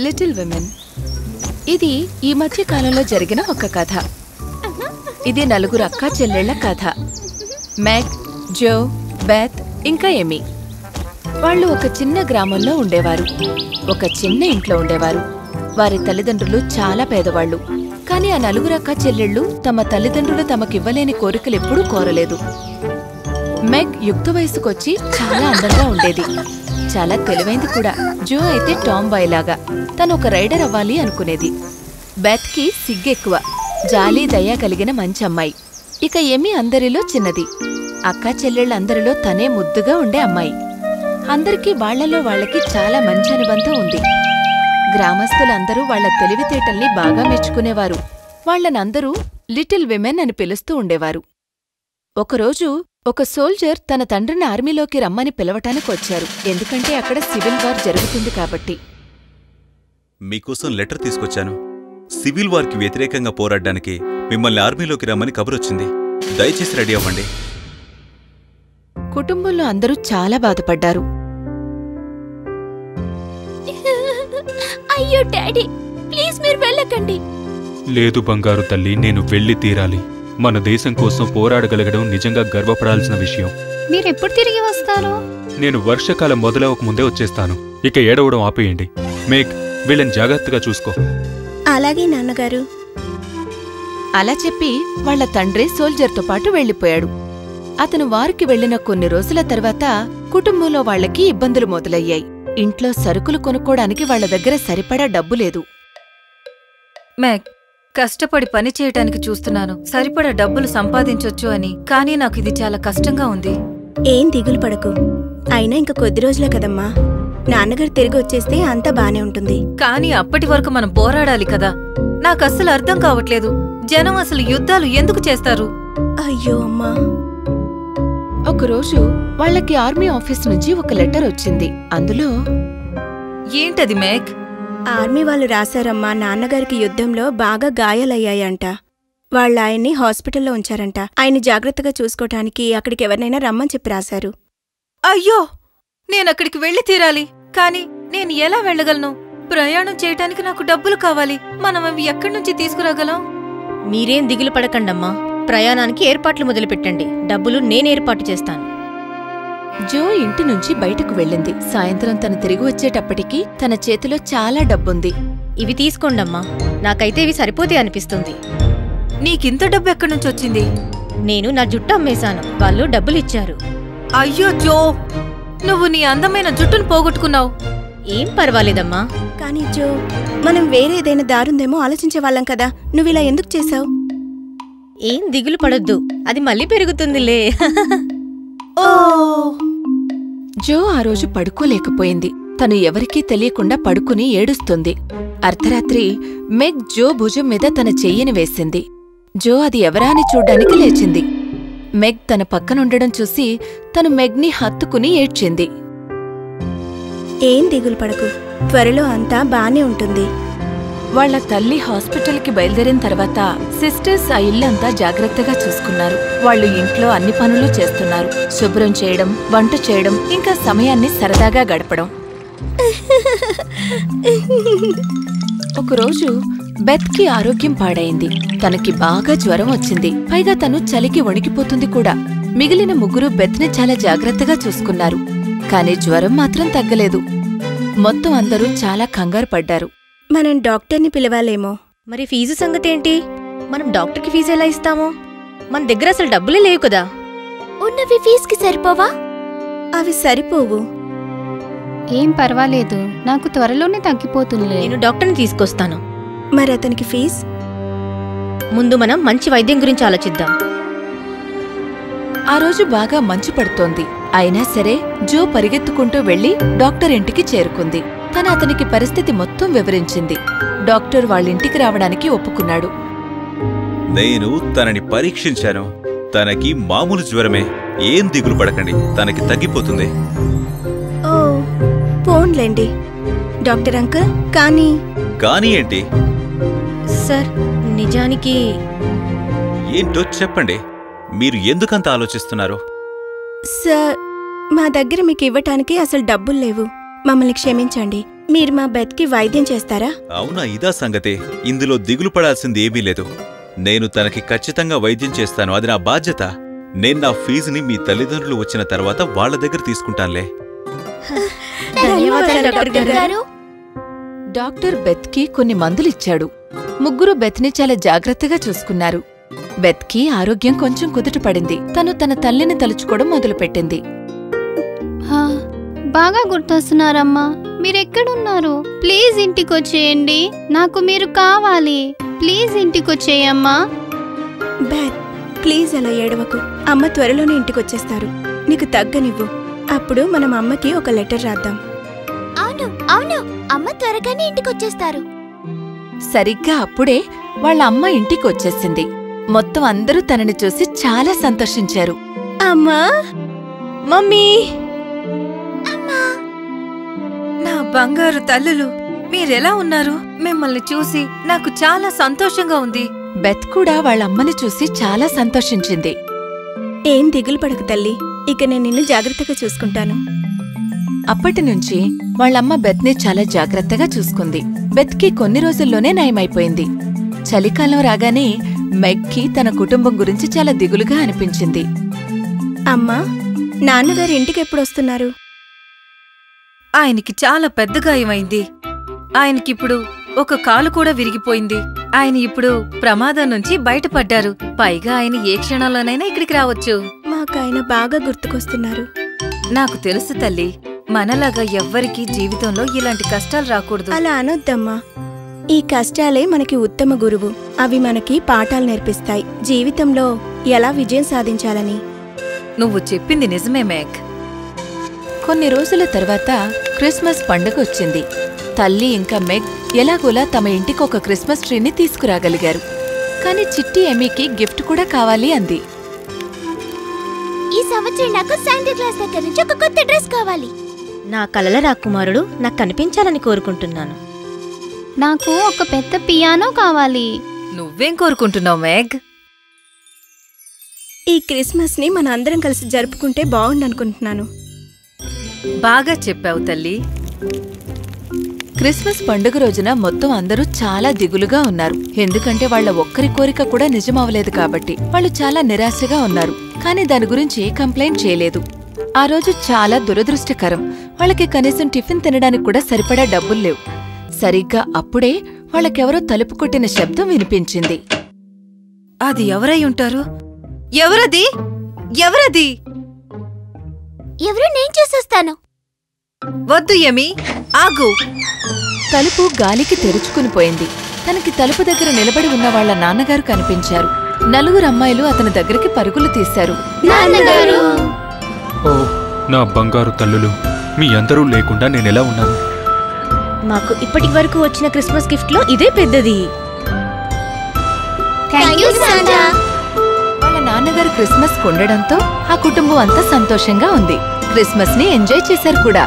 Little women. ఇది ఈ మధ్య కాలంలో జరిగిన ఒక కథ. ఇది నలుగురు అక్కా చెల్లెళ్ల కథ. మెగ్, జో, బెత్ ఇంకా ఎమీ. వాళ్ళు ఒక చిన్న గ్రామంలో ఉండేవారు. ఒక చిన్న ఇంట్లో ఉండేవారు. వారి తల్లిదండ్రులు చాలా పేదవాళ్లు. కానీ ఆ నలుగురు అక్కా చెల్లెళ్ళు తమ తల్లిదండ్రులు తమకివ్వలేని కోరికలెప్పుడూ కోరలేదు. మెగ్ యుక్త వయసుకొచ్చి చాలా అందంగా ఉండేది. చాలా తెలివైంది కూడా. జో అయితే టామ్ బాయ్ లాగా. తను ఒక రైడర్ అవ్వాలి అనుకునేది. బెత్కి సిగ్గెక్కువ, జాలి దయ కలిగిన మంచి అమ్మాయి. ఇక ఎమీ అందరిలో చిన్నది. అక్కా చెల్లెళ్ళందరిలో తనే ముద్దుగా ఉండే అమ్మాయి. అందరికీ వాళ్లలో వాళ్లకి చాలా మంచి అనుబంధం ఉంది. గ్రామస్తులందరూ వాళ్ల తెలివితేటల్ని బాగా మెచ్చుకునేవారు. వాళ్లనందరూ లిటిల్ విమెన్ అని పిలుస్తూ ఉండేవారు. ఒకరోజు ఒక సోల్జర్ తన తండ్రిని ఆర్మీలోకి రమ్మని పిలవటానికి వచ్చారు. ఎందుకంటే అక్కడ సివిల్ వార్ జరుగుతుంది కాబట్టి. మీకోసం లెటర్ తీసుకొచ్చాను. సివిల్ వార్కి వ్యతిరేకంగా పోరాడడానికి మిమ్మల్ని ఆర్మీలోకి రమ్మని కబురొచ్చింది. దయచేసి రెడీ అవ్వండి. కుటుంబంలో అందరూ చాలా బాధపడ్డారు. అయ్యో డాడీ, ప్లీజ్ మీరు వెళ్ళకండి. లేదు బంగారు తల్లి, నేను వెళ్ళి తీరాలి. మన దేశం కోసం పోరాడగలగడం నిజంగా గర్వపడాల్సిన విషయం. మీరెప్పుడు తిరిగి వస్తారు? నేను వర్షాకాలం మొదలవక ముందే వచ్చేస్తాను. ఇక ఏడవడం ఆపేయండి. మేక్, వీళ్ళని జాగ్రత్తగా చూసుకో. అలాగే నాన్నగారు. అలా చెప్పి వాళ్ల తండ్రి సోల్జర్తో పాటు వెళ్లిపోయాడు. అతను వారికి వెళ్లిన కొన్ని రోజుల తర్వాత కుటుంబంలో వాళ్లకి ఇబ్బందులు మొదలయ్యాయి. ఇంట్లో సరుకులు కొనుక్కోడానికి వాళ్ల దగ్గర సరిపడా డబ్బు లేదు. మేక్, కష్టపడి పని చేయటానికి చూస్తున్నాను, సరిపడా డబ్బులు సంపాదించొచ్చు అని. కానీ నాకు ఇది చాలా కష్టంగా ఉంది. ఏం దిగులు పడకు. అయినా ఇంక కొద్ది రోజులే కదమ్మా. నాన్నగారు తిరిగి వచ్చేస్తే అంతా బానే ఉంటుంది. కానీ అప్పటి వరకు మనం పోరాడాలి కదా. నాకస్సలు అర్థం కావట్లేదు. జనం అసలు యుద్ధాలు ఎందుకు చేస్తారు? అయ్యో అమ్మా. ఒకరోజు వాళ్లకి ఆర్మీ ఆఫీస్ నుంచి ఒక లెటర్ వచ్చింది. అందులో ఏంటది మేక్? ఆర్మీ వాళ్ళు రాశారమ్మా, నాన్నగారికి యుద్ధంలో బాగా గాయాలయ్యాయంట. వాళ్ళాయన్ని హాస్పిటల్లో ఉంచారంట. ఆయన్ని జాగ్రత్తగా చూసుకోటానికి అక్కడికి ఎవరినైనా రమ్మని చెప్పి రాశారు. అయ్యో, నేనక్కడికి వెళ్ళి తీరాలి. కానీ నేను ఎలా వెళ్ళగలను? ప్రయాణం చేయటానికి నాకు డబ్బులు కావాలి. మనం అవి ఎక్కడి నుంచి తీసుకురాగలం? మీరేం దిగులు పడకండమ్మా. ప్రయాణానికి ఏర్పాట్లు మొదలుపెట్టండి. డబ్బులు నేనేర్పాటు చేస్తాను. జో ఇంటి నుంచి బయటకు వెళ్ళింది. సాయంత్రం తను తిరిగి వచ్చేటప్పటికి తన చేతిలో చాలా డబ్బుంది. ఇవి తీసుకోండమ్మా. నాకైతే ఇవి సరిపోతే అనిపిస్తుంది. నీకింత డబ్బు ఎక్కడి నుంచి వచ్చింది? నేను నా జుట్టు అమ్మేశాను. వాళ్ళు డబ్బులిచ్చారు. అయ్యో జో, నువ్వు నీ అందమైన జుట్టును పోగొట్టుకున్నావు. ఏం పర్వాలేదమ్మా. కానీ జో, మనం వేరే ఏదైనా దారుందేమో ఆలోచించేవాళ్ళం కదా. నువ్విలా ఎందుకు చేశావు? ఏం దిగులు పడొద్దు, అది మళ్ళీ పెరుగుతుందిలే. జో ఆ రోజు పడుకోలేకపోయింది. తను ఎవరికీ తెలియకుండా పడుకుని ఏడుస్తుంది. అర్ధరాత్రి మెగ్ జో భుజం మీద తన చెయ్యిని వేసింది. జో అది ఎవరా అని చూడ్డానికి లేచింది. మెగ్ తన పక్కనుండడం చూసి తను మెగ్ని హత్తుకుని ఏడ్చింది. ఏం దిగులు పడకు, త్వరలో అంతా బానే ఉంటుంది. వాళ్ల తల్లి హాస్పిటల్కి బయలుదేరిన తర్వాత సిస్టర్స్ ఆ ఇల్లంతా జాగ్రత్తగా చూసుకున్నారు. వాళ్ళు ఇంట్లో అన్ని పనులు చేస్తున్నారు. శుభ్రం చేయడం, వంట చేయడం, ఇంకా సమయాన్ని సరదాగా గడపడం. ఒకరోజు బెత్కి ఆరోగ్యం పాడైంది. తనకి బాగా జ్వరం వచ్చింది. పైగా తను చలికి వణికిపోతుంది కూడా. మిగిలిన ముగ్గురు బెత్ని చాలా జాగ్రత్తగా చూసుకున్నారు. కాని జ్వరం మాత్రం తగ్గలేదు. మొత్తం అందరూ చాలా కంగారు పడ్డారు. మనం డాక్టర్ని పిలవాలేమో. మరి ఫీజు సంగతేంటి? మనం డాక్టర్కి ఫీజు ఎలా ఇస్తామో? మన దగ్గర అసలు డబ్బులే లేవు కదా. ఉన్నవి ఫీజుకి సరిపోవా? అవి సరిపోవు. ఏం పర్వాలేదు, నాకు త్వరలోనే తగ్గిపోతుంది. నేను డాక్టర్ని తీసుకొస్తాను. మరి అతనికి ఫీజ్? ముందు మనం మంచి వైద్యం గురించి ఆలోచిద్దాం. ఆ రోజు బాగా మంచు పడుతోంది. అయినా సరే జో పరిగెత్తుకుంటూ వెళ్లి డాక్టర్ ఇంటికి చేరుకుంది. తను అతనికి పరిస్థితి మొత్తం వివరించింది. డాక్టర్ వాళ్ళింటికి రావడానికి ఒప్పుకున్నాడు. నేను తనని పరీక్షించాను. తనకి మామూలు జ్వరమే. ఏం దిగులు పడకండి, తనకి తగ్గిపోతుంది. ఓ, పోన్లేండి డాక్టర్ అంకుల్. కానీ ఏంటి? సార్, నిజానికి ఏంటో చెప్పండి. మీరు ఎందుకంత ఆలోచిస్తున్నారు? సార్, మా దగ్గర మీకు ఇవ్వటానికి అసలు డబ్బులు లేవు. మమ్మల్ని క్షమించండి. మీరు మా బెత్కి వైద్యం చేస్తారా? అవునా, ఇదా సంగతే. ఇందులో దిగులు పడాల్సింది ఏమీ లేదు. నేను తనకి ఖచ్చితంగా వైద్యం చేస్తాను. అది నా బాధ్యత. నేను నా ఫీజుని మీ తల్లిదండ్రులు వచ్చిన తర్వాత వాళ్ళ దగ్గర తీసుకుంటానులే. ధన్యవాదాలు డాక్టర్ గారు. డాక్టర్ బెత్కి కొన్ని మందులిచ్చాడు. ముగ్గురు బెత్ని చాలా జాగ్రత్తగా చూసుకున్నారు. బెత్కి ఆరోగ్యం కొంచెం కుదుటపడింది. తను తన తల్లిని తలుచుకోవడం మొదలుపెట్టింది. హా, బాగా గుర్తొస్తున్నారమ్మా. మీరెక్కడున్నారు? ప్లీజ్ ఇంటికొచ్చేయండి. నాకు మీరు కావాలి. ప్లీజ్ ఇంటికొచ్చేయమ్మా. బెత్, ప్లీజ్ అలా ఏడవకు. అమ్మ త్వరలోనే ఇంటికొచ్చేస్తారు. నీకు తగ్గనివ్వు. అప్పుడు మనం అమ్మకి ఒక లెటర్ రాద్దాం. అవును అవును, అమ్మ త్వరగానే ఇంటికొచ్చేస్తారు. సరిగ్గా అప్పుడే వాళ్ళ అమ్మ ఇంటికొచ్చేసింది. మొత్తం అందరూ తనని చూసి చాలా సంతోషించారు. అమ్మా, మమ్మీ, నా బంగారు తల్లులు, మీరెలా ఉన్నారు? మిమ్మల్ని చూసి నాకు చాలా సంతోషంగా ఉంది. బెత్ కూడా వాళ్ళ అమ్మని చూసి చాలా సంతోషించింది. ఏం దిగులు పడకు తల్లి. ఇక నేను నిన్ను జాగ్రత్తగా చూసుకుంటాను. అప్పటినుంచి వాళ్ళమ్మ బెత్ని చాలా జాగ్రత్తగా చూసుకుంది. బెత్కి కొన్ని రోజుల్లోనే నయమైపోయింది. చలికాలం రాగానే మెగ్కి తన కుటుంబం గురించి చాలా దిగులుగా అనిపించింది. అమ్మా, నాన్నగారు ఇంటికెప్పుడొస్తున్నారు? ఆయనకి చాలా పెద్ద గాయమైంది. ఆయనకిప్పుడు ఒక కాలు కూడా విరిగిపోయింది. ఆయన ఇప్పుడు ప్రమాదం నుంచి బయటపడ్డారు. పైగా ఆయన ఏ క్షణంలోనైనా ఇక్కడికి రావచ్చు. మాకాయన బాగా గుర్తుకొస్తున్నారు. నాకు తెలుసు తల్లి, మనలాగా ఎవ్వరికీ జీవితంలో ఇలాంటి కష్టాలు రాకూడదు. అలా అనొద్దమ్మా. ఈ కష్టాలే మనకి ఉత్తమ గురువు. అవి మనకి పాఠాలు నేర్పిస్తాయి, జీవితంలో ఎలా విజయం సాధించాలని. నువ్వు చెప్పింది నిజమే మేఘ్. కొన్ని రోజుల తర్వాత క్రిస్మస్ పండుగ వచ్చింది. తల్లి ఇంకా మెగ్ ఎలాగోలా తమ ఇంటికి ఒక క్రిస్మస్ ట్రీని తీసుకురాగలిగారు. కాని చిట్టి ఎమీకి గిఫ్ట్ కూడా కావాలి అంది. ఈ సంవత్సరం నాకు శాంటా క్లాస్ దగ్గర నుంచి ఒక కొత్త డ్రెస్ కావాలి. నా కలల రాకుమారుడు నాకు కనిపించాలని కోరుకుంటున్నాను. నాకు ఒక పెద్ద పియానో కావాలి. నువ్వేం కోరుకుంటున్నావు మేఘ్? ఈ క్రిస్మస్ ని మన అందరం కలిసి జరుపుకుంటే బాగుండనుకుంటున్నాను. బాగా చెప్పావు తల్లి. క్రిస్మస్ పండుగ రోజున మొత్తం అందరూ చాలా దిగులుగా ఉన్నారు. ఎందుకంటే వాళ్ల ఒక్కరి కోరిక కూడా నిజమవలేదు కాబట్టి వాళ్ళు చాలా నిరాశగా ఉన్నారు. కానీ దాని గురించి ఏ కంప్లైంట్ చేయలేదు. ఆ రోజు చాలా దురదృష్టకరం. వాళ్ళకి కనీసం టిఫిన్ తినడానికి కూడా సరిపడా డబ్బుల్లేవు. సరిగ్గా అప్పుడే వాళ్ళకెవరో తలుపు కొట్టిన శబ్దం వినిపించింది. అది ఎవరై ఉంటారు? ఎవరది? ఎవరది? ఎవరో నేను చూసొస్తాను. వద్దు ఎమీ, ఆగు. తలుపు గాలికి తెరుచుకుని పోయింది. తనకి తలుపు దగ్గర నిలబడి ఉన్న వాళ్ల నాన్నగారు కనిపించారు. నలుగురు అమ్మాయిలు అతని దగ్గరికి పరుగులు తీశారు. నాన్నగారు! ఓ నా బంగారు తల్లులు, మీ అందరూ లేకుండా నేనెలా ఉన్నాను? మాకు ఇప్పటి వరకు వచ్చిన క్రిస్మస్ గిఫ్ట్ లో ఇదే పెద్దది. Thank you Santa. వాళ్ళ నాన్నగారు క్రిస్మస్ కొండడంతో ఆ కుటుంబం అంతా సంతోషంగా ఉంది. క్రిస్మస్ ని ఎంజాయ్ చేశారు కూడా.